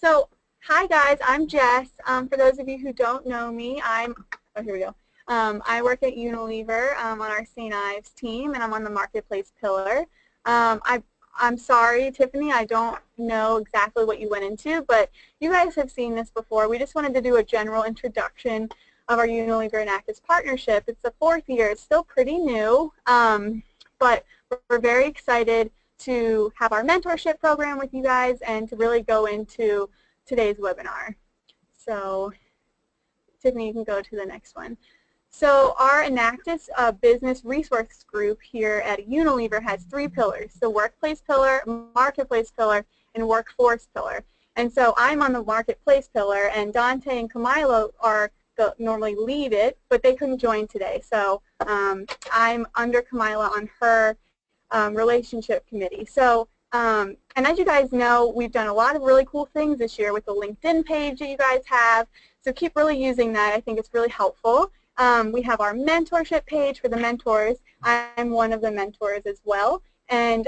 So, hi guys, I'm Jess. For those of you who don't know me, here we go. I work at Unilever on our St. Ives team, and I'm on the marketplace pillar. I'm sorry, Tiffany, I don't know exactly what you went into, but you guys have seen this before. We just wanted to do a general introduction of our Unilever and Actis partnership. It's the 4th year. It's still pretty new, but we're very excited to have our mentorship program with you guys and to really go into today's webinar. So, Tiffany, you can go to the next one. So our Enactus business resource group here at Unilever has 3 pillars: the workplace pillar, marketplace pillar, and workforce pillar. And so I'm on the marketplace pillar, and Dante and Camilo normally lead it, but they couldn't join today. So I'm under Camila on her relationship committee. So, and as you guys know, we've done a lot of really cool things this year with the LinkedIn page that you guys have. So keep really using that. I think it's really helpful. We have our mentorship page for the mentors. I'm one of the mentors as well. And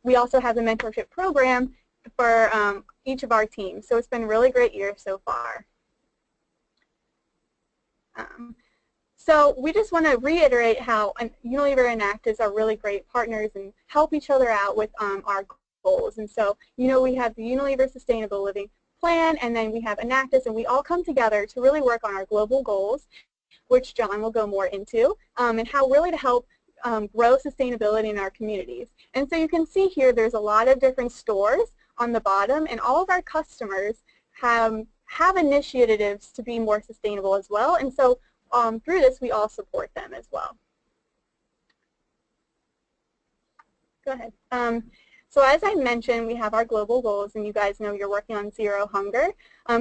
we also have the mentorship program for each of our teams. So it's been a really great year so far. So we just want to reiterate how Unilever and Actis are really great partners and help each other out with our goals. And so, you know, we have the Unilever Sustainable Living Plan, and then we have Enactus, and we all come together to really work on our global goals, which John will go more into, and how really to help grow sustainability in our communities. And so you can see here there's a lot of different stores on the bottom, and all of our customers have initiatives to be more sustainable as well. And so through this, we all support them as well. Go ahead. So as I mentioned, we have our global goals, and you guys know you're working on zero hunger.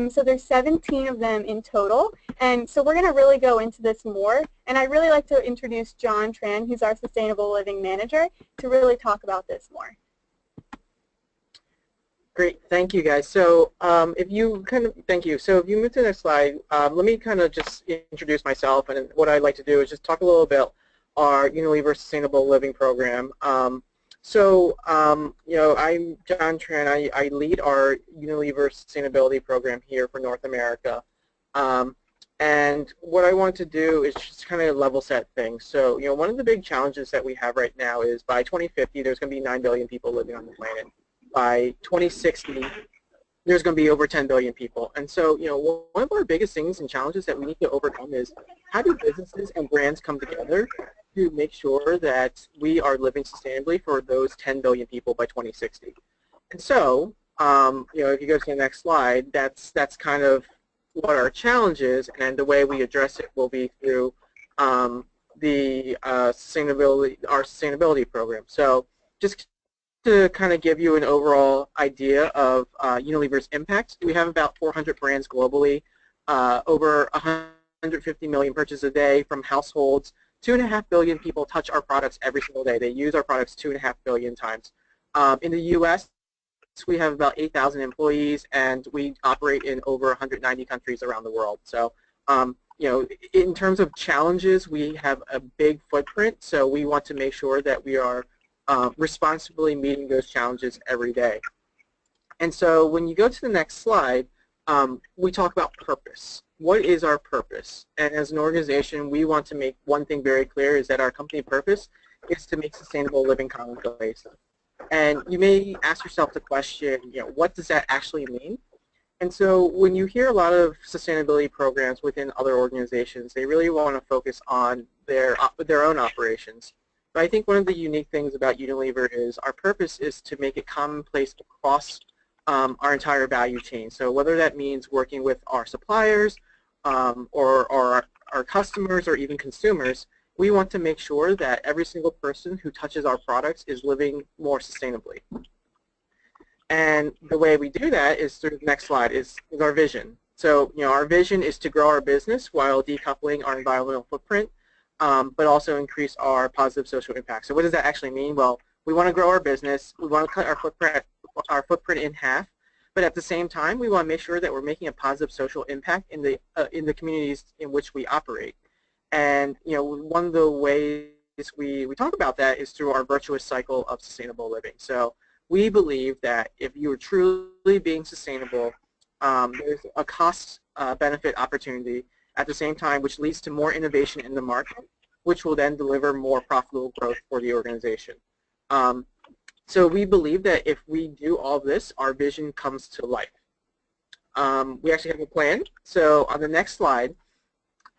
So there's 17 of them in total, and so we're going to really go into this more. And I'd really like to introduce John Tran, who's our Sustainable Living Manager, to really talk about this more. Great, thank you guys. So thank you. So if you move to the next slide, let me kind of just introduce myself, and what I'd like to do is just talk a little about our Unilever Sustainable Living Program. You know, I'm John Tran. I lead our Unilever Sustainability Program here for North America. And what I want to do is just kind of level set things. So, you know, one of the big challenges that we have right now is by 2050, there's going to be 9 billion people living on the planet. By 2060, there's going to be over 10 billion people. And so, you know, one of our biggest things and challenges that we need to overcome is how do businesses and brands come together to make sure that we are living sustainably for those 10 billion people by 2060. And so, you know, if you go to the next slide, that's kind of what our challenge is, and the way we address it will be through our sustainability program. So just to kind of give you an overall idea of Unilever's impact, we have about 400 brands globally, over 150 million purchases a day from households. 2.5 billion people touch our products every single day. They use our products 2.5 billion times. In the U.S., we have about 8,000 employees, and we operate in over 190 countries around the world. So, you know, in terms of challenges, we have a big footprint, so we want to make sure that we are responsibly meeting those challenges every day. And so when you go to the next slide, we talk about purpose. What is our purpose? And as an organization, we want to make one thing very clear, is that our company purpose is to make sustainable living commonplace. And you may ask yourself the question, you know, what does that actually mean? And so when you hear a lot of sustainability programs within other organizations, they really want to focus on their own operations. But I think one of the unique things about Unilever is our purpose is to make it commonplace across our entire value chain. So whether that means working with our suppliers or our customers or even consumers, we want to make sure that every single person who touches our products is living more sustainably. And the way we do that is through the next slide, is our vision. So, you know, our vision is to grow our business while decoupling our environmental footprint, but also increase our positive social impact. So what does that actually mean? Well, we want to grow our business, we want to cut our footprint in half, but at the same time, we want to make sure that we're making a positive social impact in the communities in which we operate. And, you know, one of the ways we talk about that is through our virtuous cycle of sustainable living. So we believe that if you are truly being sustainable, there's a cost benefit opportunity at the same time, which leads to more innovation in the market, which will then deliver more profitable growth for the organization. So we believe that if we do all of this, our vision comes to life. We actually have a plan. So on the next slide,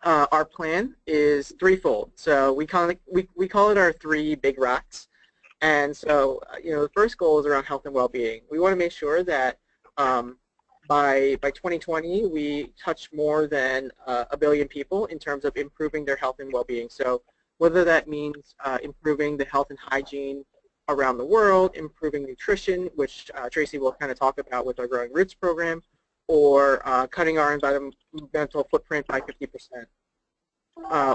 our plan is threefold. So we call it our three big rocks. And so the first goal is around health and well-being. We want to make sure that by 2020 we touch more than 1 billion people in terms of improving their health and well-being. So whether that means improving the health and hygiene around the world, improving nutrition, which Tracy will kind of talk about with our Growing Roots program, or cutting our environmental footprint by 50%.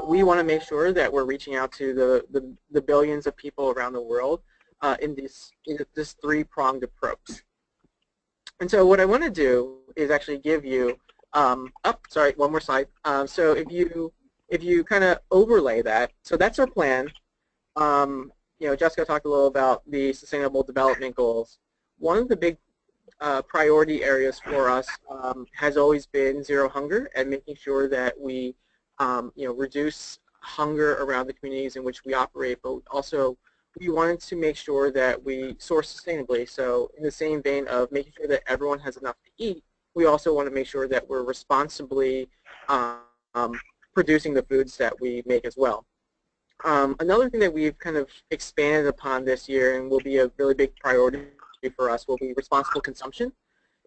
We want to make sure that we're reaching out to the billions of people around the world in this three-pronged approach. And so what I want to do is actually give you, sorry, one more slide. So if you kind of overlay that, so that's our plan. Jessica talked a little about the Sustainable Development Goals. One of the big priority areas for us has always been zero hunger and making sure that we reduce hunger around the communities in which we operate, but also we wanted to make sure that we source sustainably. So in the same vein of making sure that everyone has enough to eat, we also want to make sure that we're responsibly producing the foods that we make as well. Another thing that we've kind of expanded upon this year and will be a really big priority for us will be responsible consumption.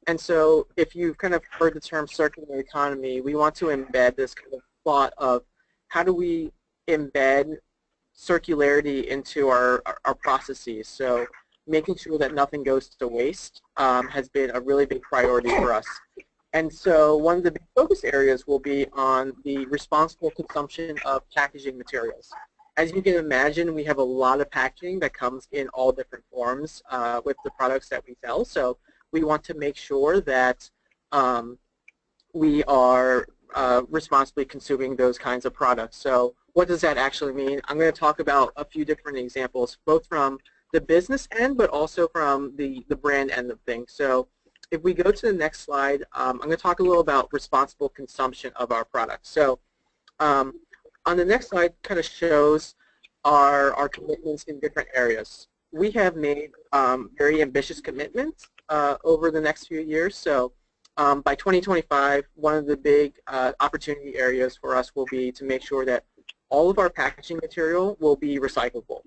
And so if you've kind of heard the term circular economy, we want to embed this kind of thought of how do we embed circularity into our processes. So making sure that nothing goes to waste has been a really big priority for us. And so one of the big focus areas will be on the responsible consumption of packaging materials. As you can imagine, we have a lot of packaging that comes in all different forms with the products that we sell. So we want to make sure that we are responsibly consuming those kinds of products. So what does that actually mean? I'm going to talk about a few different examples, both from the business end, but also from the brand end of things. So if we go to the next slide, I'm going to talk a little about responsible consumption of our products. So on the next slide kind of shows our commitments in different areas. We have made very ambitious commitments over the next few years. So by 2025, one of the big opportunity areas for us will be to make sure that all of our packaging material will be recyclable.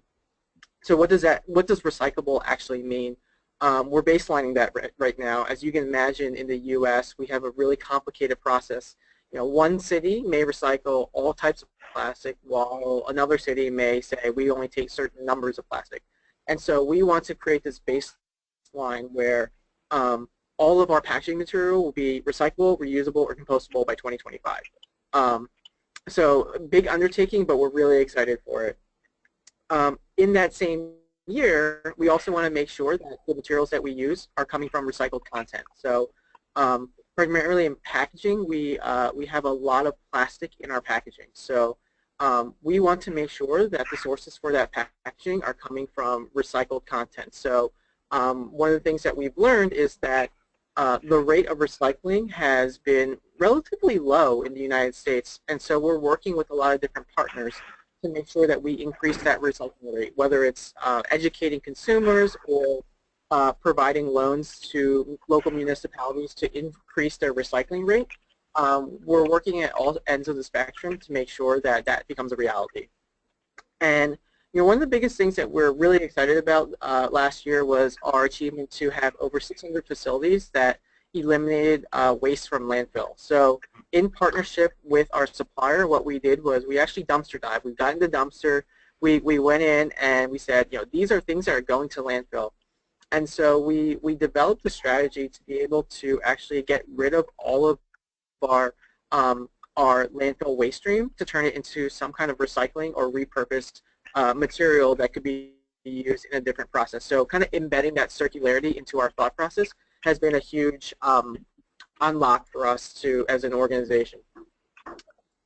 So what does recyclable actually mean? We're baselining that right now. As you can imagine, in the U.S., we have a really complicated process. One city may recycle all types of plastic, while another city may say we only take certain numbers of plastic. And so we want to create this baseline where all of our packaging material will be recyclable, reusable, or compostable by 2025. So big undertaking, but we're really excited for it. In that same year, we also want to make sure that the materials that we use are coming from recycled content. So primarily in packaging, we have a lot of plastic in our packaging. So we want to make sure that the sources for that packaging are coming from recycled content. So one of the things that we've learned is that the rate of recycling has been relatively low in the United States, and so we're working with a lot of different partners to make sure that we increase that recycling rate, whether it's educating consumers or providing loans to local municipalities to increase their recycling rate. We're working at all ends of the spectrum to make sure that that becomes a reality. And one of the biggest things that we're really excited about last year was our achievement to have over 600 facilities that eliminated waste from landfill. So in partnership with our supplier, what we did was we actually dumpster dived. We got in the dumpster, we went in and we said, these are things that are going to landfill. And so we developed a strategy to be able to actually get rid of all of our landfill waste stream to turn it into some kind of recycling or repurposed material that could be used in a different process. So kind of embedding that circularity into our thought process has been a huge unlock for us as an organization.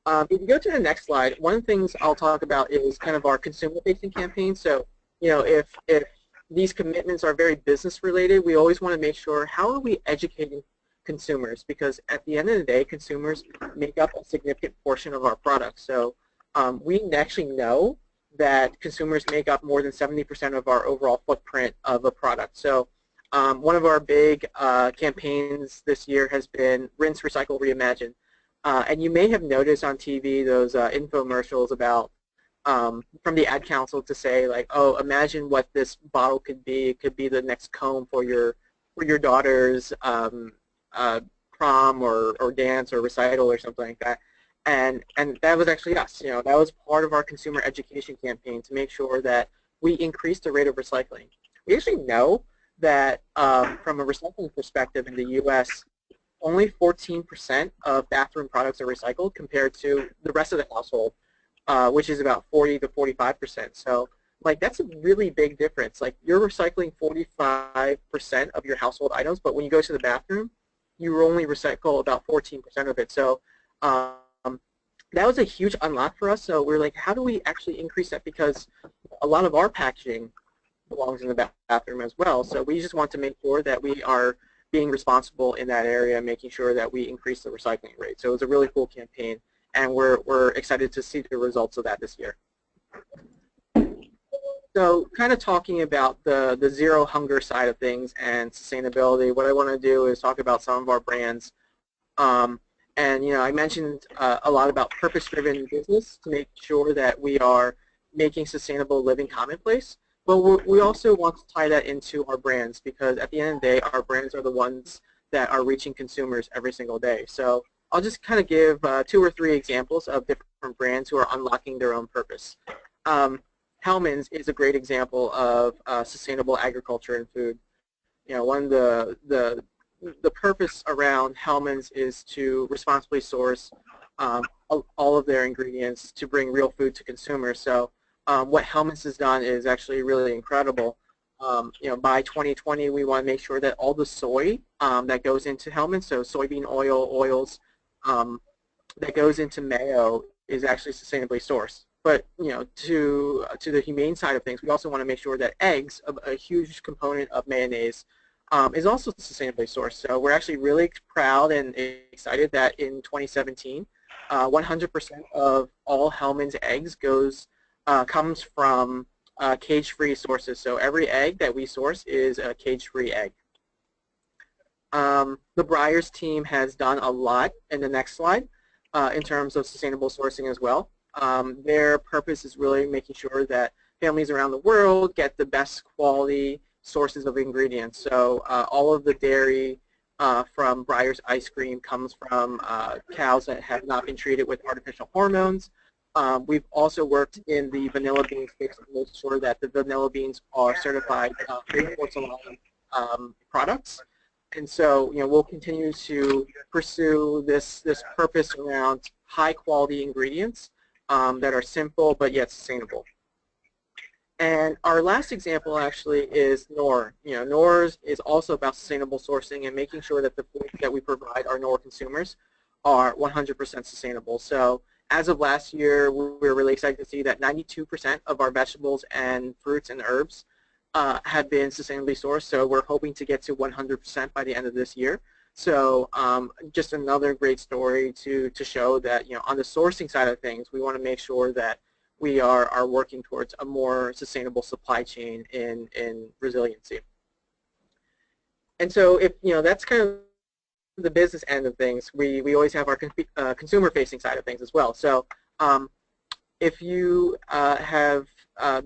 If you go to the next slide, one of the things I'll talk about is kind of our consumer-facing campaign. So, if these commitments are very business-related, we always want to make sure how are we educating consumers, because at the end of the day, consumers make up a significant portion of our products. So we actually know that consumers make up more than 70% of our overall footprint of a product. So one of our big campaigns this year has been Rinse, Recycle, Reimagine. And you may have noticed on TV those infomercials about from the ad council to say like, oh, imagine what this bottle could be. It could be the next comb for your daughter's prom or dance or recital or something like that. And that was actually us. You know, that was part of our consumer education campaign to make sure that we increase the rate of recycling. We actually know that from a recycling perspective in the U.S., only 14% of bathroom products are recycled compared to the rest of the household, which is about 40 to 45%. So, like, that's a really big difference. Like, you're recycling 45% of your household items, but when you go to the bathroom, you only recycle about 14% of it. So, that was a huge unlock for us. So we're like, how do we actually increase that? Because a lot of our packaging belongs in the bathroom as well. So we just want to make sure that we are being responsible in that area, making sure that we increase the recycling rate. So it was a really cool campaign, and we're excited to see the results of that this year. So kind of talking about the zero hunger side of things and sustainability, what I want to do is talk about some of our brands. And you know, I mentioned a lot about purpose-driven business to make sure that we are making sustainable living commonplace. But we also want to tie that into our brands, because at the end of the day, our brands are the ones that are reaching consumers every single day. So I'll just kind of give 2 or 3 examples of different brands who are unlocking their own purpose. Hellmann's is a great example of sustainable agriculture and food. You know, one of the purpose around Hellmann's is to responsibly source all of their ingredients to bring real food to consumers. So what Hellmann's has done is actually really incredible. You know, by 2020, we want to make sure that all the soy that goes into Hellmann's, so soybean oil, oils that goes into mayo, is actually sustainably sourced. But you know, to the humane side of things, we also want to make sure that eggs, a huge component of mayonnaise, is also sustainably sourced. So we're actually really proud and excited that in 2017, 100% of all Hellmann's eggs comes from cage-free sources. So every egg that we source is a cage-free egg. The Breyers team has done a lot in the next slide in terms of sustainable sourcing as well. Their purpose is really making sure that families around the world get the best quality sources of ingredients. So all of the dairy from Breyers ice cream comes from cows that have not been treated with artificial hormones. We've also worked in the vanilla bean space to make sure that the vanilla beans are certified Great Porcelain products. And so, you know, we'll continue to pursue this purpose around high quality ingredients that are simple but yet sustainable. And our last example actually is Knorr. You know, Knorr is also about sustainable sourcing and making sure that the food that we provide our Knorr consumers are 100% sustainable. So as of last year, we were really excited to see that 92% of our vegetables and fruits and herbs have been sustainably sourced. So we're hoping to get to 100% by the end of this year. So just another great story to show that, you know, on the sourcing side of things, we want to make sure that we are working towards a more sustainable supply chain in resiliency. And so if, you know, that's kind of the business end of things, we always have our consumer-facing side of things as well. So if you have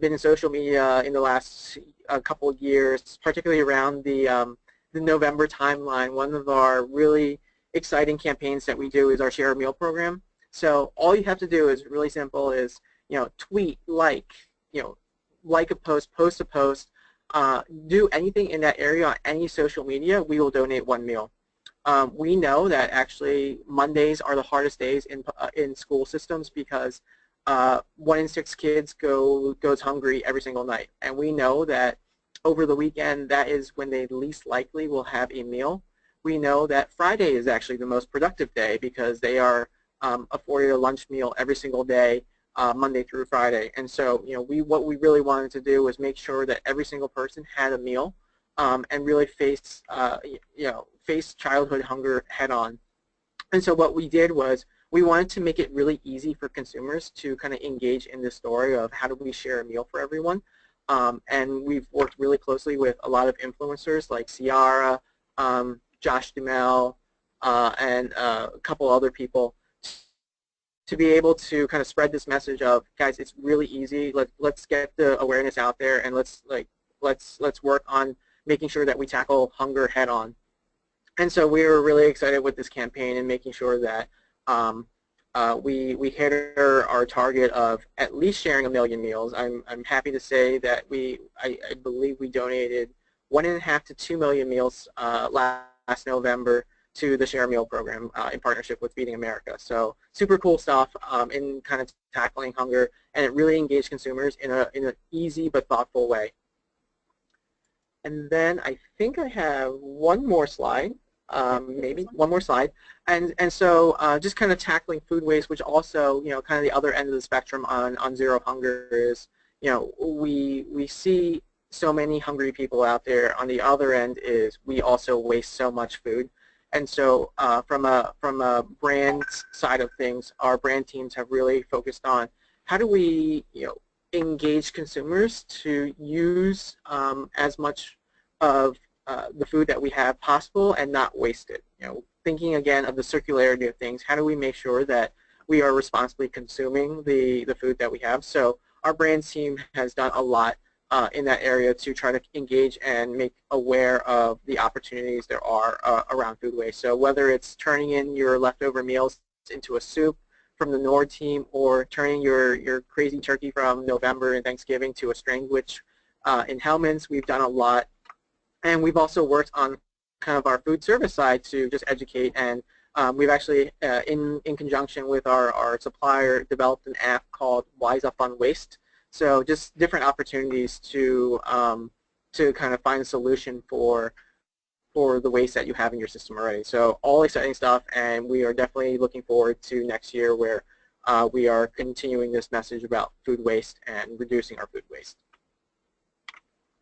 been in social media in the last couple of years, particularly around the November timeline, one of our really exciting campaigns that we do is our Share a Meal program. So all you have to do is really simple, is, you know, tweet, like a post, post a post, do anything in that area on any social media, we will donate 1 meal. We know that actually Mondays are the hardest days in school systems because 1 in 6 kids goes hungry every single night, and we know that over the weekend that is when they least likely will have a meal. We know that Friday is actually the most productive day because they are afforded a lunch meal every single day, Monday through Friday. And so, you know, what we really wanted to do was make sure that every single person had a meal and really face face childhood hunger head on. And so what we did was we wanted to make it really easy for consumers to kind of engage in this story of how do we share a meal for everyone. And we've worked really closely with a lot of influencers like Ciara, Josh Duhamel, and a couple other people to be able to kind of spread this message of, guys, it's really easy. Let's get the awareness out there, and let's work on making sure that we tackle hunger head on. And so we were really excited with this campaign and making sure that we hit our target of at least sharing 1 million meals. I'm happy to say that I believe we donated 1.5 to 2 million meals last November to the Share a Meal program in partnership with Feeding America. So super cool stuff in kind of tackling hunger, and it really engaged consumers in an easy but thoughtful way. And then I think I have one more slide, maybe one more slide, and so just kind of tackling food waste, which also, you know, kind of the other end of the spectrum on zero hunger is, you know, we see so many hungry people out there. On the other end is we also waste so much food. And so from a brand side of things, our brand teams have really focused on how do we, you know, engage consumers to use as much of the food that we have possible and not waste it. You know, thinking again of the circularity of things, how do we make sure that we are responsibly consuming the food that we have? So our brand team has done a lot in that area to try to engage and make aware of the opportunities there are around food waste. So whether it's turning in your leftover meals into a soup from the Nord team, or turning your crazy turkey from November and Thanksgiving to a stringwich in Hellman's, we've done a lot. And we've also worked on kind of our food service side to just educate, and we've actually, in conjunction with our supplier, developed an app called Wise Up on Waste. So just different opportunities to kind of find a solution for the waste that you have in your system already. So all exciting stuff, and we are definitely looking forward to next year where we are continuing this message about food waste and reducing our food waste.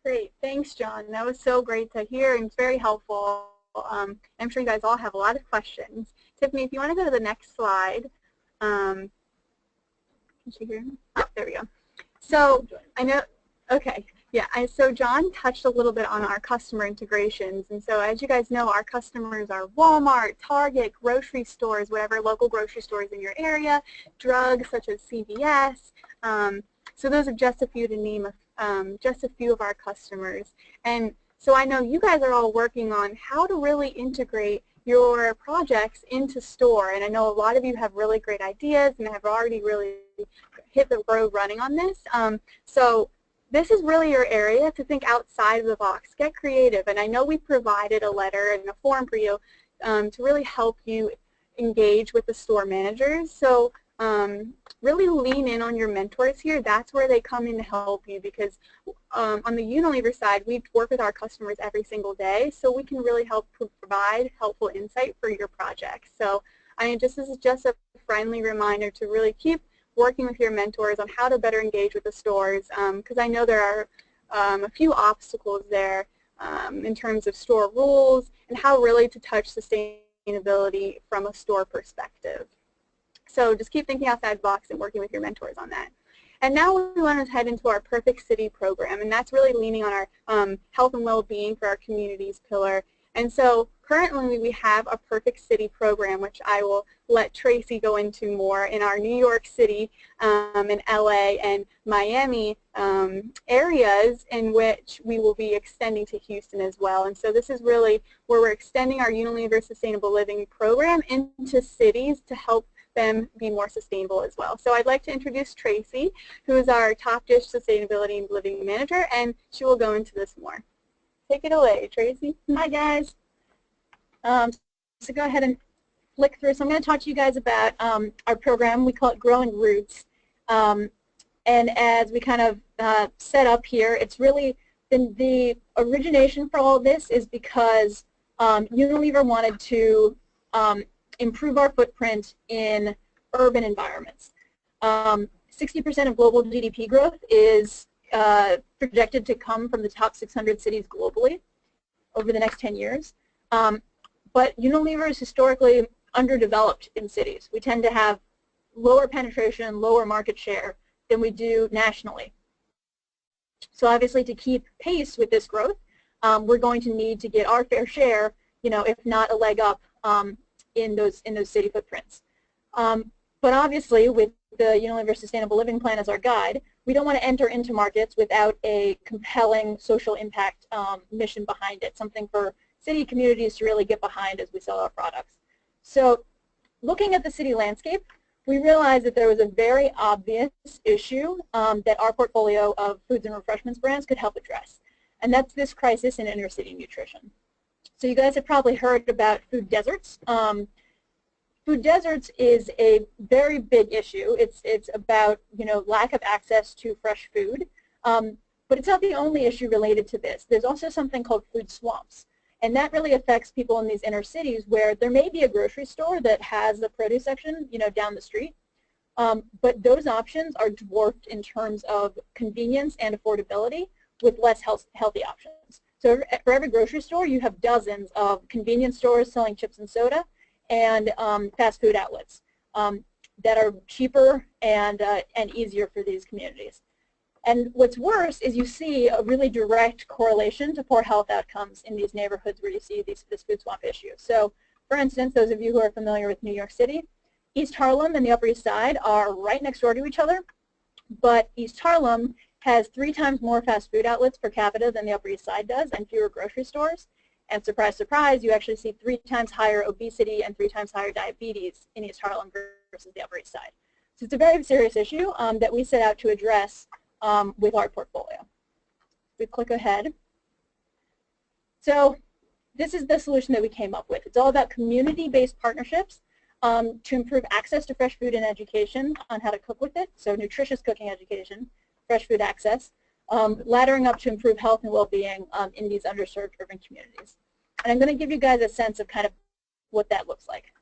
Great, thanks, John. That was so great to hear and very helpful. I'm sure you guys all have a lot of questions. Tiffany, if you want to go to the next slide. Can she hear me? Oh, there we go. So I know, okay, yeah, so John touched a little bit on our customer integrations, and so as you guys know, our customers are Walmart, Target, grocery stores, whatever local grocery stores in your area, drugs such as CVS. So those are just a few to name just a few of our customers. And so I know you guys are all working on how to really integrate your projects into store, and I know a lot of you have really great ideas and have already really hit the road running on this. So this is really your area to think outside of the box, get creative, and I know we provided a letter and a form for you to really help you engage with the store managers. So really lean in on your mentors here. That's where they come in to help you, because on the Unilever side, we work with our customers every single day, so we can really help provide helpful insight for your projects. So I mean, this is just a friendly reminder to really keep working with your mentors on how to better engage with the stores, because I know there are a few obstacles there in terms of store rules and how really to touch sustainability from a store perspective. So just keep thinking outside the box and working with your mentors on that. And now we want to head into our Perfect City program, and that's really leaning on our health and well-being for our communities pillar. And so currently we have a Perfect City program, which I will let Tracy go into more, in our New York City and LA and Miami areas, in which we will be extending to Houston as well. And so this is really where we're extending our Unilever Sustainable Living program into cities to help them be more sustainable as well. So I'd like to introduce Tracy, who is our Top Dish Sustainability and Living Manager, and she will go into this more. Take it away, Tracy. Hi, guys. So go ahead and flick through. So I'm going to talk to you guys about our program. We call it Growing Roots. And as we kind of set up here, it's really been the origination for all of this is because Unilever wanted to improve our footprint in urban environments. 60% of global GDP growth is projected to come from the top 600 cities globally over the next 10 years. But Unilever is historically underdeveloped in cities. We tend to have lower penetration, lower market share than we do nationally. So obviously to keep pace with this growth, we're going to need to get our fair share, if not a leg up in those city footprints. But obviously with the Unilever Sustainable Living Plan as our guide, we don't want to enter into markets without a compelling social impact mission behind it, something for city communities to really get behind as we sell our products. So looking at the city landscape, we realized that there was a very obvious issue that our portfolio of foods and refreshments brands could help address, and that's this crisis in inner city nutrition. So you guys have probably heard about food deserts. Food deserts is a very big issue. It's about lack of access to fresh food, but it's not the only issue related to this. There's also something called food swamps. And that really affects people in these inner cities where there may be a grocery store that has a produce section, down the street. But those options are dwarfed in terms of convenience and affordability with less healthy options. So for every grocery store, you have dozens of convenience stores selling chips and soda and fast food outlets that are cheaper and easier for these communities. And what's worse is you see a really direct correlation to poor health outcomes in these neighborhoods where you see this food swamp issue. So for instance, those of you who are familiar with New York City, East Harlem and the Upper East Side are right next door to each other, but East Harlem has 3 times more fast food outlets per capita than the Upper East Side does and fewer grocery stores. And surprise, surprise, you actually see 3 times higher obesity and 3 times higher diabetes in East Harlem versus the Upper East Side. So it's a very serious issue that we set out to address with our portfolio. We click ahead. So this is the solution that we came up with. It's all about community-based partnerships to improve access to fresh food and education on how to cook with it, so nutritious cooking education, fresh food access, laddering up to improve health and well-being in these underserved urban communities. And I'm going to give you guys a sense of kind of what that looks like.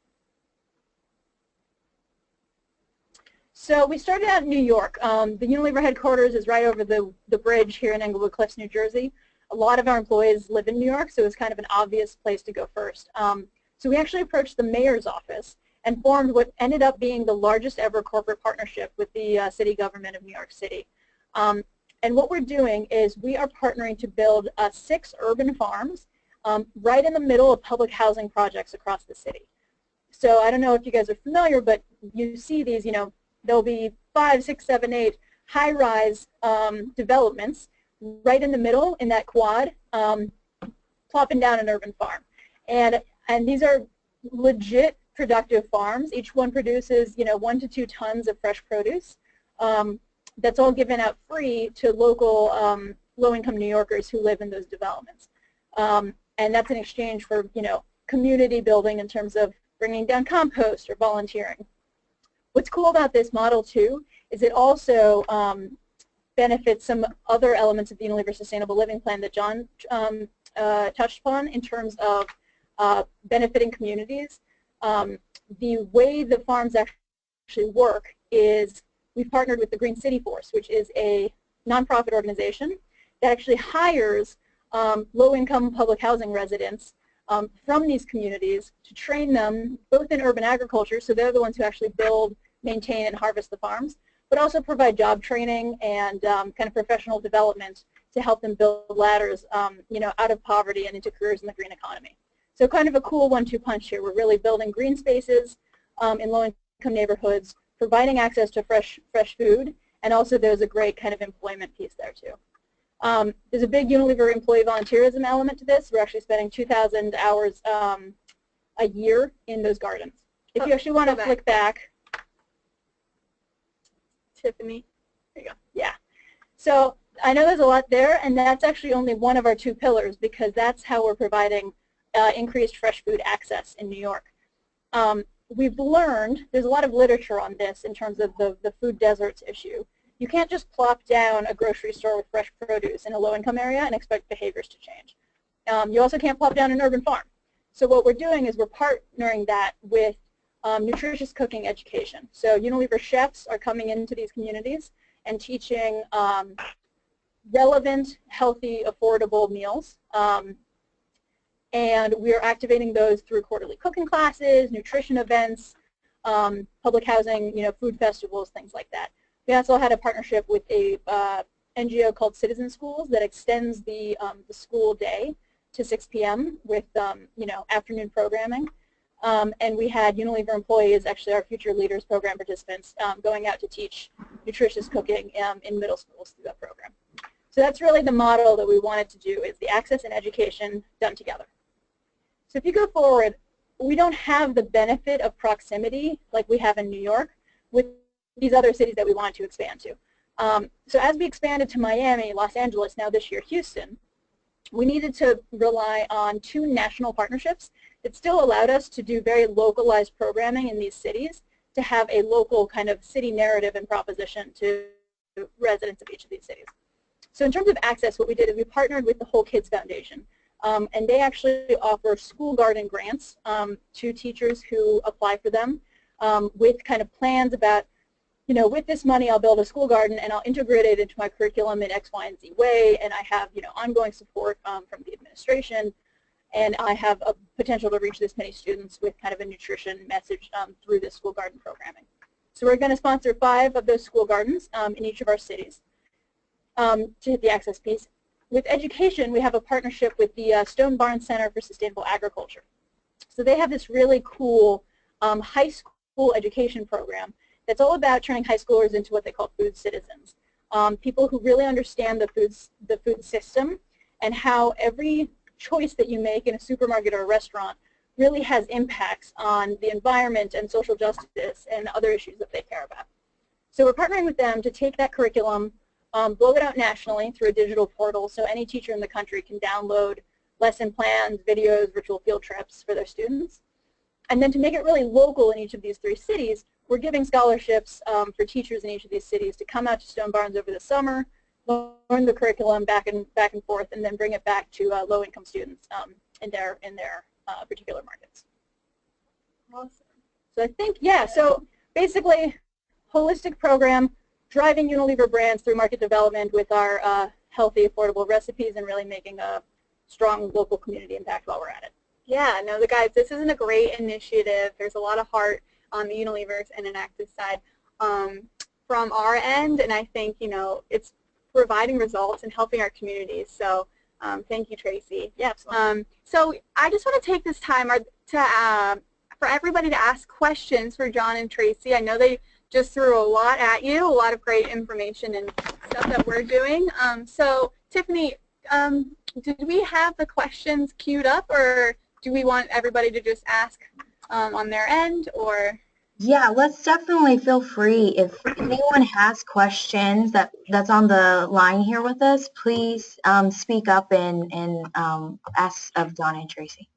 So we started out in New York. The Unilever headquarters is right over the bridge here in Englewood Cliffs, New Jersey. A lot of our employees live in New York, so it was kind of an obvious place to go first. So we actually approached the mayor's office and formed what ended up being the largest ever corporate partnership with the city government of New York City. And what we're doing is we are partnering to build 6 urban farms right in the middle of public housing projects across the city. So I don't know if you guys are familiar, but you see these, there'll be 5, 6, 7, 8 high-rise developments right in the middle in that quad, plopping down an urban farm. And these are legit productive farms. Each one produces, 1 to 2 tons of fresh produce. That's all given out free to local low-income New Yorkers who live in those developments. And that's in exchange for, community building in terms of bringing down compost or volunteering. What's cool about this model, too, is it also benefits some other elements of the Unilever Sustainable Living Plan that John touched upon in terms of benefiting communities. The way the farms actually work is we've partnered with the Green City Force, which is a nonprofit organization that actually hires low-income public housing residents from these communities to train them both in urban agriculture, so they're the ones who actually build, maintain, and harvest the farms, but also provide job training and kind of professional development to help them build ladders, out of poverty and into careers in the green economy. So kind of a cool 1-2 punch here. We're really building green spaces in low-income neighborhoods, providing access to fresh food, and also there's a great kind of employment piece there too. There's a big Unilever employee volunteerism element to this. We're actually spending 2,000 hours a year in those gardens. If you actually want to flick back, Tiffany, there you go. Yeah. So I know there's a lot there, and that's actually only one of our 2 pillars because that's how we're providing increased fresh food access in New York. We've learned, there's a lot of literature on this in terms of the food deserts issue. You can't just plop down a grocery store with fresh produce in a low-income area and expect behaviors to change. You also can't plop down an urban farm. So what we're doing is we're partnering that with nutritious cooking education. So Unilever chefs are coming into these communities and teaching relevant, healthy, affordable meals. And we are activating those through quarterly cooking classes, nutrition events, public housing, food festivals, things like that. We also had a partnership with a NGO called Citizen Schools that extends the school day to 6 p.m. with afternoon programming. And we had Unilever employees, actually our Future Leaders program participants, going out to teach nutritious cooking in middle schools through that program. So that's really the model that we wanted to do, is the access and education done together. So if you go forward, we don't have the benefit of proximity like we have in New York with these other cities that we wanted to expand to. So as we expanded to Miami, Los Angeles, now this year Houston, we needed to rely on 2 national partnerships that still allowed us to do very localized programming in these cities, to have a local kind of city narrative and proposition to residents of each of these cities. So in terms of access, what we did is we partnered with the Whole Kids Foundation, and they actually offer school garden grants to teachers who apply for them, with kind of plans about, with this money I'll build a school garden and I'll integrate it into my curriculum in X, Y, and Z way, and I have ongoing support from the administration, and I have a potential to reach this many students with kind of a nutrition message through this school garden programming. So we're going to sponsor 5 of those school gardens in each of our cities to hit the access piece. With education, we have a partnership with the Stone Barn Center for Sustainable Agriculture. So they have this really cool high school education program that's all about turning high schoolers into what they call food citizens, people who really understand the food system and how every choice that you make in a supermarket or a restaurant really has impacts on the environment and social justice and other issues that they care about. So we're partnering with them to take that curriculum, blow it out nationally through a digital portal, so any teacher in the country can download lesson plans, videos, virtual field trips for their students. And then to make it really local in each of these 3 cities, we're giving scholarships for teachers in each of these cities to come out to Stone Barns over the summer, learn the curriculum back and forth, and then bring it back to low-income students in their particular markets. Awesome. So I think, yeah, so basically, holistic program, driving Unilever brands through market development with our healthy, affordable recipes, and really making a strong local community impact while we're at it. Yeah, no, guys, this isn't a great initiative. There's a lot of heart on the Unilever's and Enactus side from our end, and I think, it's providing results and helping our communities. So thank you, Tracy. Yeah, absolutely. So I just want to take this time for everybody to ask questions for John and Tracy. I know they just threw a lot at you, a lot of great information and stuff that we're doing. So Tiffany, did we have the questions queued up, or do we want everybody to just ask on their end, or? Yeah, let's definitely feel free. If anyone has questions that's on the line here with us, please speak up and ask of Donna and Tracy.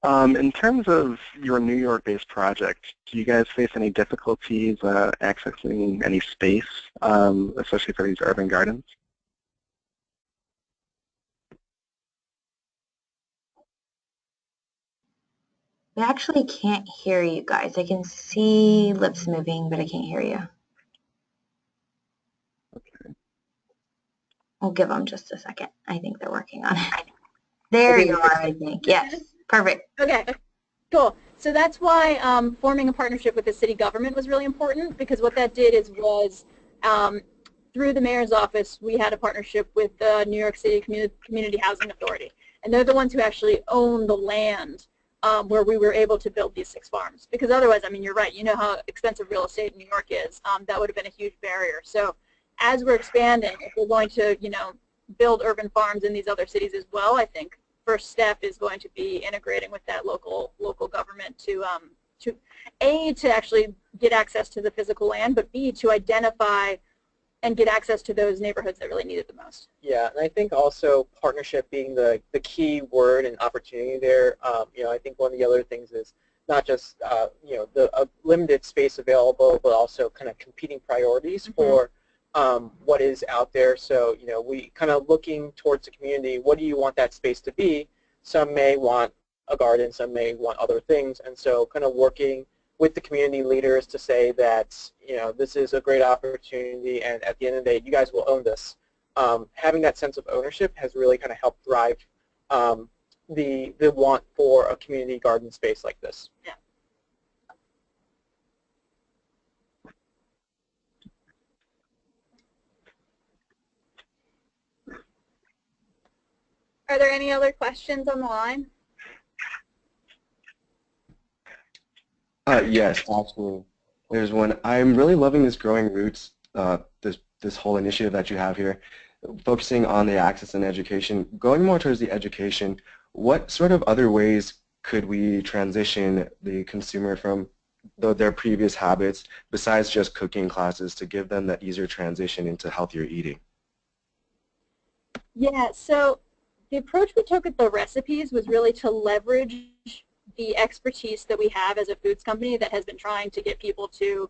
In terms of your New York-based project, do you guys face any difficulties accessing any space, especially for these urban gardens? We actually can't hear you guys. I can see lips moving, but I can't hear you. Okay. We'll give them just a second. I think they're working on it. There you are, I think. Yes, perfect. Okay, cool. So that's why forming a partnership with the city government was really important, because what that did was through the mayor's office, we had a partnership with the New York City Community Housing Authority, and they're the ones who actually own the land where we were able to build these 6 farms. Because otherwise, I mean, you're right, you know how expensive real estate in New York is. That would have been a huge barrier. So as we're expanding, if we're going to, build urban farms in these other cities as well, I think first step is going to be integrating with that local government to A, to actually get access to the physical land, but B, to identify and get access to those neighborhoods that really need it the most. Yeah, and I think also partnership being the key word and opportunity there. I think one of the other things is not just the limited space available, but also kind of competing priorities for what is out there. So we kind of looking towards the community. What do you want that space to be? Some may want a garden, some may want other things, and so kind of working with the community leaders to say that this is a great opportunity, and at the end of the day, you guys will own this. having that sense of ownership has really kind of helped drive the want for a community garden space like this. Yeah. Are there any other questions on the line? Yes, absolutely. There's one. I'm really loving this Growing Roots, this whole initiative that you have here, focusing on the access and education. Going more towards the education, what sort of other ways could we transition the consumer from their previous habits, besides just cooking classes, to give them that easier transition into healthier eating? Yeah, so the approach we took with the recipes was really to leverage the expertise that we have as a foods company that has been trying to get people to,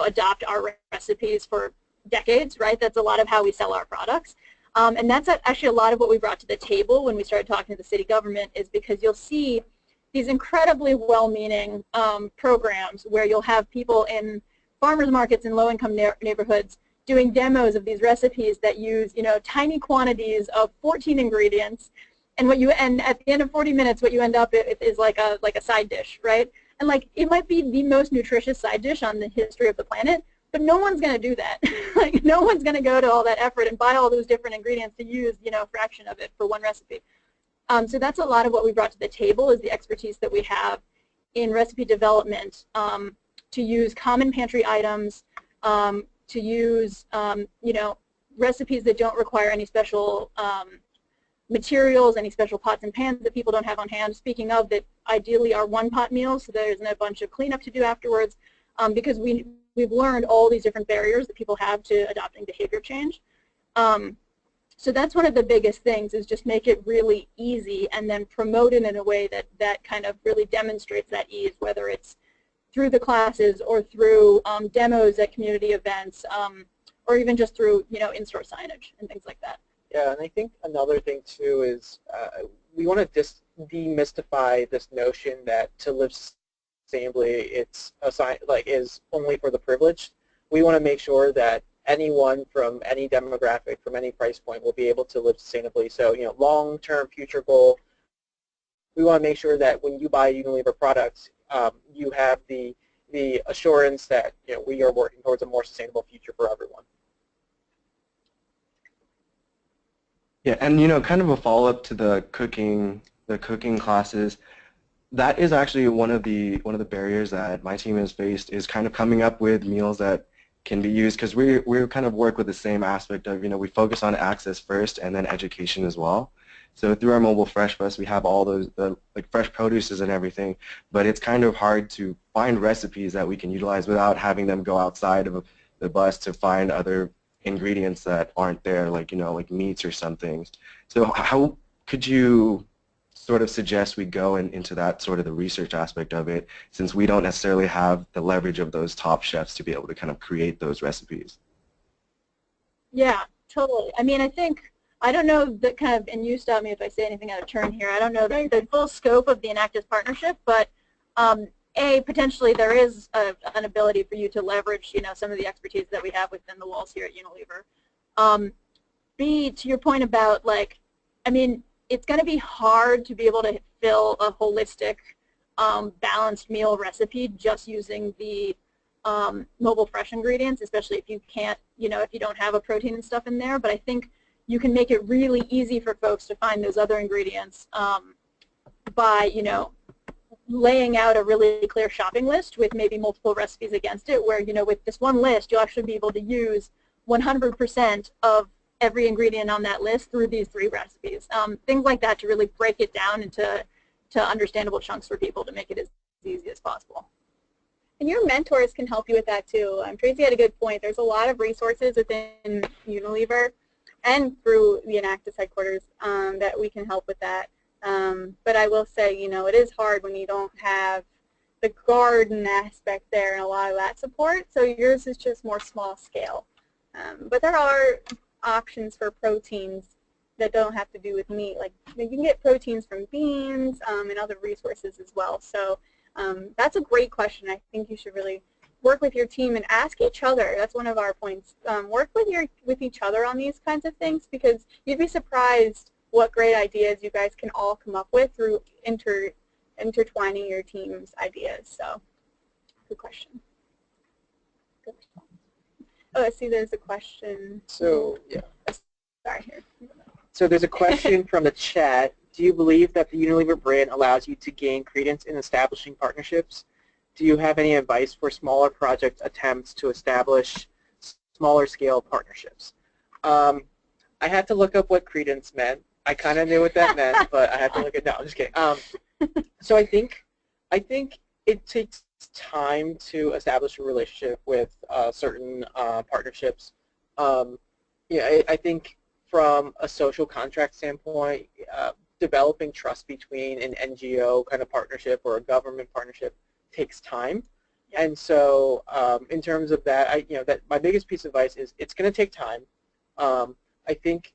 adopt our recipes for decades, right? That's a lot of how we sell our products. And that's actually a lot of what we brought to the table when we started talking to the city government, is because you'll see these incredibly well-meaning programs where you'll have people in farmers markets in low-income neighborhoods doing demos of these recipes that use, tiny quantities of 14 ingredients, and at the end of 40 minutes, what you end up with is like a side dish, right? And it might be the most nutritious side dish on the history of the planet, but no one's going to do that. No one's going to go to all that effort and buy all those different ingredients to use, a fraction of it for one recipe. So that's a lot of what we brought to the table, is the expertise that we have in recipe development, to use common pantry items, to use, recipes that don't require any special materials, any special pots and pans that people don't have on hand. Speaking of, that ideally are one-pot meals, so there isn't a bunch of cleanup to do afterwards, because we've learned all these different barriers that people have to adopting behavior change. So that's one of the biggest things, is just make it really easy and then promote it in a way that kind of really demonstrates that ease, whether it's through the classes or through demos at community events, or even just through, in-store signage and things like that. Yeah, and I think another thing too is we want to demystify this notion that to live sustainably is only for the privileged. We want to make sure that anyone from any demographic, from any price point, will be able to live sustainably. So, long-term future goal, we want to make sure that when you buy Unilever products, you have the assurance that we are working towards a more sustainable future for everyone. Yeah, and kind of a follow-up to the cooking classes. That is actually one of the barriers that my team has faced, is kind of coming up with meals that can be used, because we kind of work with the same aspect of, we focus on access first and then education as well. So through our mobile fresh bus, we have all those like fresh produces and everything, but it's kind of hard to find recipes that we can utilize without having them go outside of the bus to find other ingredients that aren't there, like like meats or something. So how could you sort of suggest we go into that sort of the research aspect of it, since we don't necessarily have the leverage of those top chefs to be able to kind of create those recipes? Yeah, totally. I mean, I don't know that kind of, and you stop me if I say anything out of turn here, I don't know the full scope of the Enactus partnership, but A, potentially there is an ability for you to leverage, some of the expertise that we have within the walls here at Unilever. B, to your point about, it's going to be hard to be able to fill a holistic, balanced meal recipe just using the mobile fresh ingredients, especially if you can't, if you don't have a protein and stuff in there. But I think you can make it really easy for folks to find those other ingredients by, laying out a really clear shopping list with maybe multiple recipes against it, where, with this one list, you'll actually be able to use 100% of every ingredient on that list through these 3 recipes. Things like that, to really break it down into understandable chunks for people, to make it as easy as possible. And your mentors can help you with that too. Tracy had a good point. There's a lot of resources within Unilever and through the Enactus headquarters that we can help with that. But I will say, it is hard when you don't have the garden aspect there and a lot of that support. So yours is just more small scale. But there are options for proteins that don't have to do with meat. Like, you can get proteins from beans and other resources as well. So that's a great question. I think you should really work with your team and ask each other. That's one of our points. Work with each other on these kinds of things, because you'd be surprised what great ideas you guys can all come up with through intertwining your team's ideas. So, good question. Good. Oh, I see there's a question. So, yeah. Sorry, here. So there's a question from the chat. Do you believe that the Unilever brand allows you to gain credence in establishing partnerships? Do you have any advice for smaller project attempts to establish smaller scale partnerships? I had to look up what credence meant. I kind of knew what that meant, but I had to look it up. No, I'm just kidding. So I think it takes time to establish a relationship with certain partnerships. Yeah, I think from a social contract standpoint, developing trust between an NGO kind of partnership or a government partnership takes time. Yep. And so in terms of that, that my biggest piece of advice is it's going to take time. I think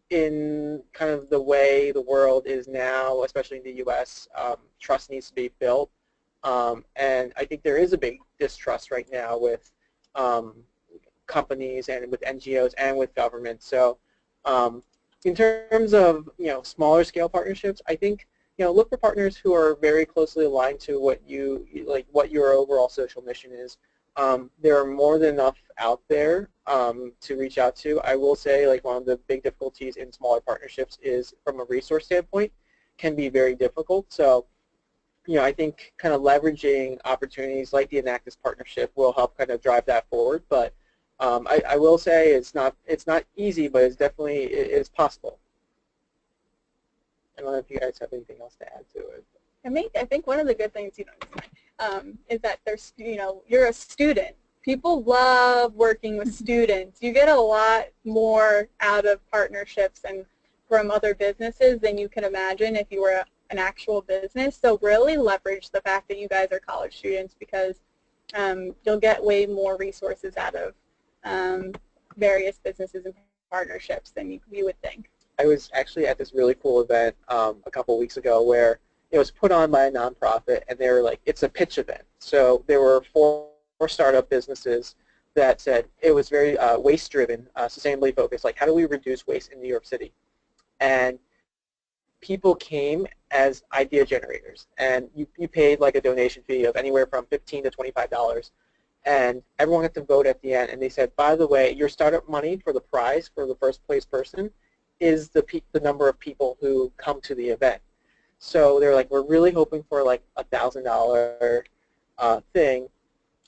in kind of the way the world is now, especially in the U.S., trust needs to be built. And I think there is a big distrust right now with companies and with NGOs and with government. So in terms of smaller scale partnerships, I think look for partners who are very closely aligned to what what your overall social mission is. There are more than enough out there to reach out to. I will say one of the big difficulties in smaller partnerships is from a resource standpoint can be very difficult. So I think kind of leveraging opportunities like the Enactus partnership will help kind of drive that forward. But I will say it's not easy, but it's possible. I don't know if you guys have anything else to add to it. I think one of the good things is that there's you're a student. People love working with students. You get a lot more out of partnerships and from other businesses than you can imagine if you were an actual business. So really leverage the fact that you guys are college students, because you'll get way more resources out of various businesses and partnerships than you would think. I was actually at this really cool event a couple weeks ago where it was put on by a nonprofit, and they were like, it's a pitch event. So there were four startup businesses that said it was very waste-driven, sustainably focused, like how do we reduce waste in New York City? And people came as idea generators, and you paid like a donation fee of anywhere from $15 to $25. And everyone got to vote at the end, and they said, by the way, your startup money for the prize for the first place person is the number of people who come to the event. So they're like, we're really hoping for like $1,000 thing.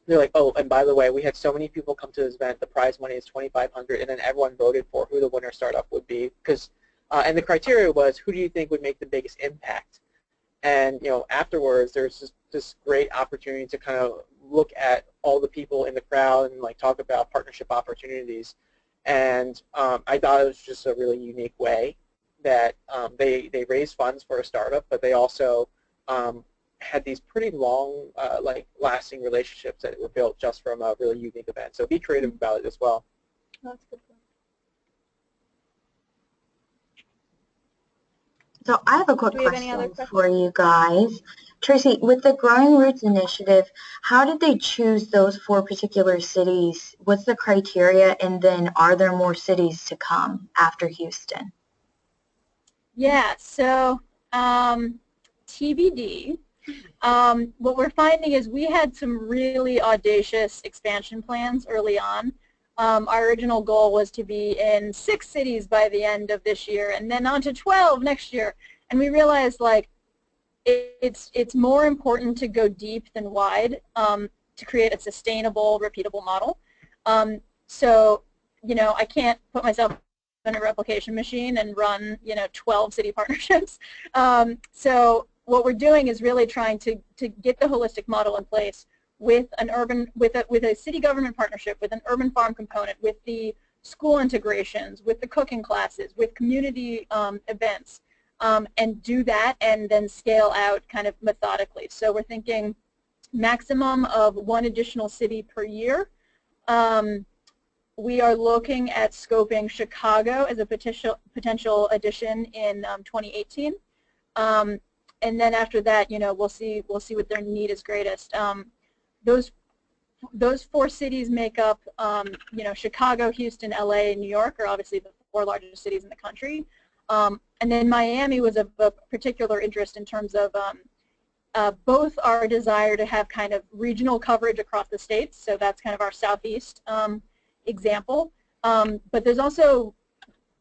They're like, oh, and by the way, we had so many people come to this event, the prize money is $2,500, and then everyone voted for who the winner startup would be, because and the criteria was, who do you think would make the biggest impact? And afterwards, there's just this great opportunity to kind of look at all the people in the crowd and like talk about partnership opportunities. And I thought it was just a really unique way that they raised funds for a startup, but they also had these pretty long, lasting relationships that were built just from a really unique event. So be creative about it as well. That's good. So I have a quick Do we have any other question for you guys. Tracy, with the Growing Roots initiative, how did they choose those 4 particular cities? What's the criteria, and then are there more cities to come after Houston? Yeah, so TBD. What we're finding is we had some really audacious expansion plans early on. Our original goal was to be in 6 cities by the end of this year, and then on to 12 next year. And we realized it's more important to go deep than wide to create a sustainable, repeatable model. So I can't put myself in a replication machine and run 12 city partnerships. So what we're doing is really trying to get the holistic model in place with a city government partnership, with an urban farm component, with the school integrations, with the cooking classes, with community events, and do that and then scale out kind of methodically. So we're thinking maximum of 1 additional city per year. We are looking at scoping Chicago as a potential addition in 2018. And then after that, we'll see what their need is greatest. Those those 4 cities make up, you know, Chicago, Houston, LA, and New York are obviously the 4 largest cities in the country. And then Miami was of particular interest in terms of both our desire to have kind of regional coverage across the states, so that's kind of our southeast example. But there's also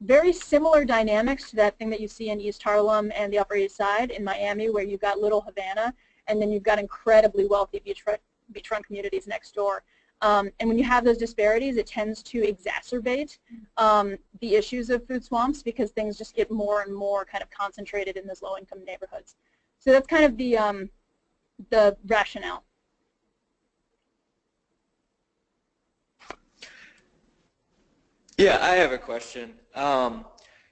very similar dynamics to that thing that you see in East Harlem and the Upper East Side in Miami, where you've got Little Havana, and then you've got incredibly wealthy beachfront communities next door. And when you have those disparities, it tends to exacerbate the issues of food swamps, because things just get more and more kind of concentrated in those low-income neighborhoods. So that's kind of the rationale. Yeah, I have a question.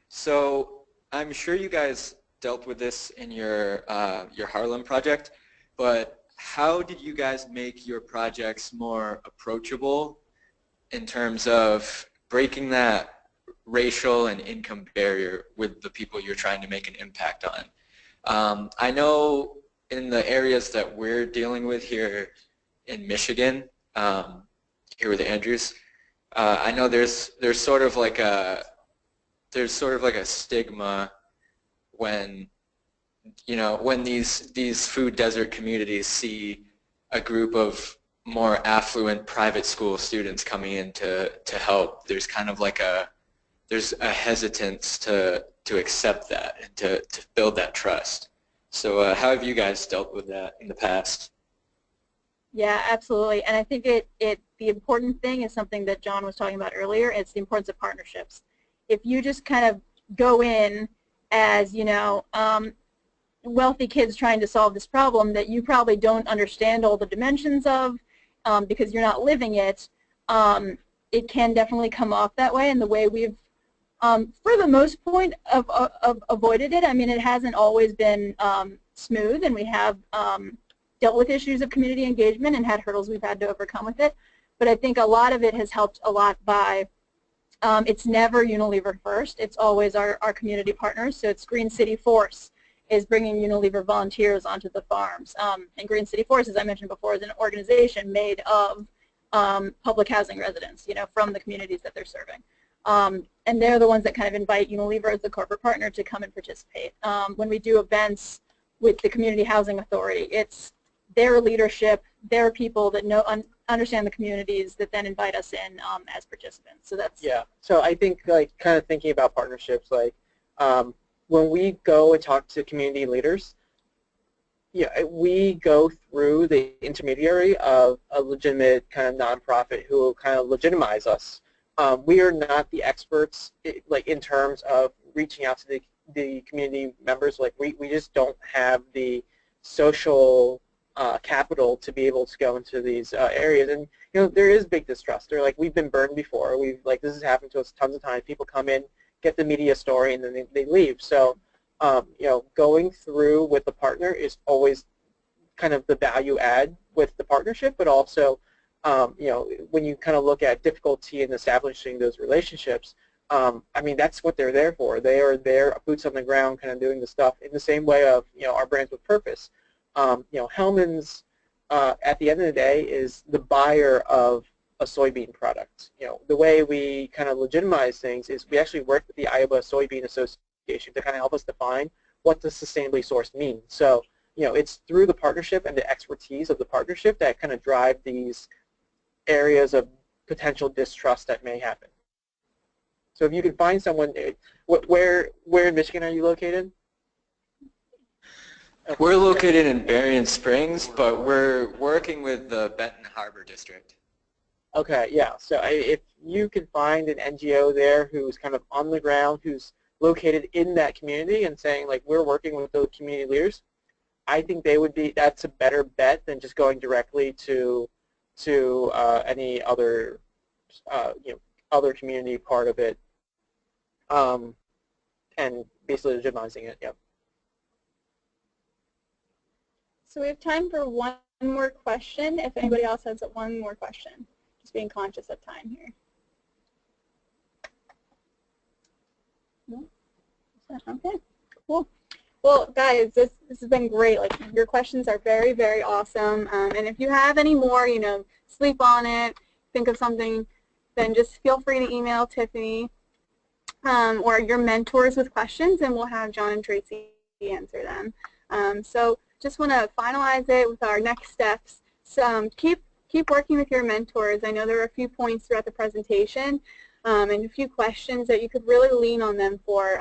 So I'm sure you guys dealt with this in your Harlem project, but how did you guys make your projects more approachable in terms of breaking that racial and income barrier with the people you're trying to make an impact on? I know in the areas that we're dealing with here in Michigan, here with Andrews, I know there's sort of like a stigma when, you know, when these food desert communities see a group of more affluent private school students coming in to help. There's kind of like there's a hesitance to accept that and to build that trust. So how have you guys dealt with that in the past? Yeah, absolutely. And I think the important thing is something that John was talking about earlier. It's the importance of partnerships. If you just kind of go in as, you know, wealthy kids trying to solve this problem that you probably don't understand all the dimensions of because you're not living it, it can definitely come off that way. And the way we've, for the most point, avoided it. I mean, it hasn't always been smooth, and we have dealt with issues of community engagement and had hurdles we've had to overcome with it. But I think a lot of it has helped a lot by it's never Unilever first. It's always our community partners. So it's Green City Force is bringing Unilever volunteers onto the farms. And Green City Force, as I mentioned before, is an organization made of public housing residents, you know, from the communities that they're serving. And they're the ones that kind of invite Unilever as the corporate partner to come and participate. When we do events with the Community Housing Authority, it's their leadership, their people that understand the communities that then invite us in as participants. So that's So I think, like, kind of thinking about partnerships, like when we go and talk to community leaders, we go through the intermediary of a legitimate kind of nonprofit who will kind of legitimize us. We are not the experts, like, in terms of reaching out to the community members. Like, we just don't have the social capital to be able to go into these areas. And, you know, there is big distrust. They're like, we've been burned before. This has happened to us tons of times. People come in, get the media story, and then they leave. So, you know, going through with the partner is always kind of the value add with the partnership, but also, you know, when you kind of look at difficulty in establishing those relationships, I mean, that's what they're there for. They are there, boots on the ground, kind of doing the stuff in the same way of, you know, our brands with purpose. You know, Hellman's, at the end of the day, is the buyer of a soybean product. You know, the way we kind of legitimize things is we actually work with the Iowa Soybean Association to kind of help us define what does sustainably sourced mean. So, you know, it's through the partnership and the expertise of the partnership that kind of drive these areas of potential distrust that may happen. So if you can find someone, where in Michigan are you located? We're located in Berrien Springs, but we're working with the Benton Harbor District. Okay, yeah. So if you can find an NGO there who's kind of on the ground, who's located in that community and saying, like, we're working with those community leaders, I think they would be, that's a better bet than just going directly to any other, you know, other community part of it, and basically legitimizing it. Yep. So we have time for one more question, if anybody else has one more question. Just being conscious of time here. No? Okay, cool. Well, guys, this has been great. Like, your questions are very, very awesome. And if you have any more, you know, sleep on it, think of something, then just feel free to email Tiffany or your mentors with questions, and we'll have John and Tracy answer them. So just want to finalize it with our next steps. So keep working with your mentors. I know there are a few points throughout the presentation and a few questions that you could really lean on them for,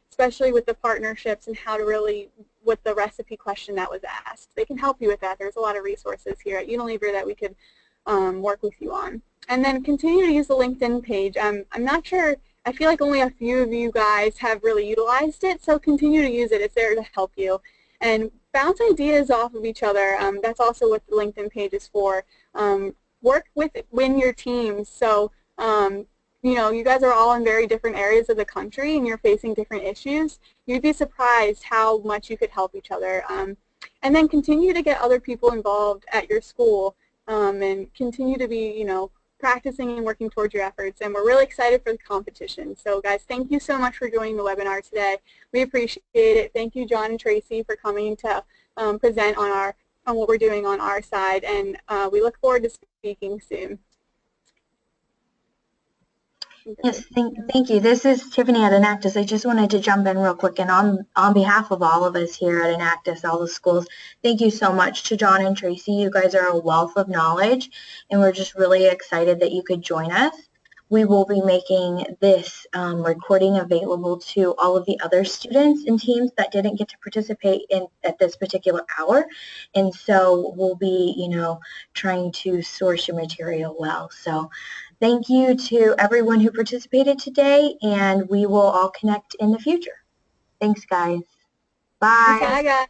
especially with the partnerships and how to really, with the recipe question that was asked. They can help you with that. There's a lot of resources here at Unilever that we could work with you on. And then continue to use the LinkedIn page. I'm not sure, I feel like only a few of you guys have really utilized it, so continue to use it. It's there to help you. And bounce ideas off of each other. That's also what the LinkedIn page is for. Work within your teams. So, you know, you guys are all in very different areas of the country and you're facing different issues. You'd be surprised how much you could help each other. And then continue to get other people involved at your school and continue to be, you know, practicing and working towards your efforts. And we're really excited for the competition. So guys, thank you so much for joining the webinar today. We appreciate it. Thank you, John and Tracy, for coming to present on what we're doing on our side. And we look forward to speaking soon. Yes, thank you. This is Tiffany at Enactus. I just wanted to jump in real quick, and on behalf of all of us here at Enactus, all the schools, thank you so much to John and Tracy. You guys are a wealth of knowledge, and we're just really excited that you could join us. We will be making this recording available to all of the other students and teams that didn't get to participate at this particular hour, and so we'll be, you know, trying to source your material well. So thank you to everyone who participated today, and we will all connect in the future. Thanks, guys. Bye. Bye, guys.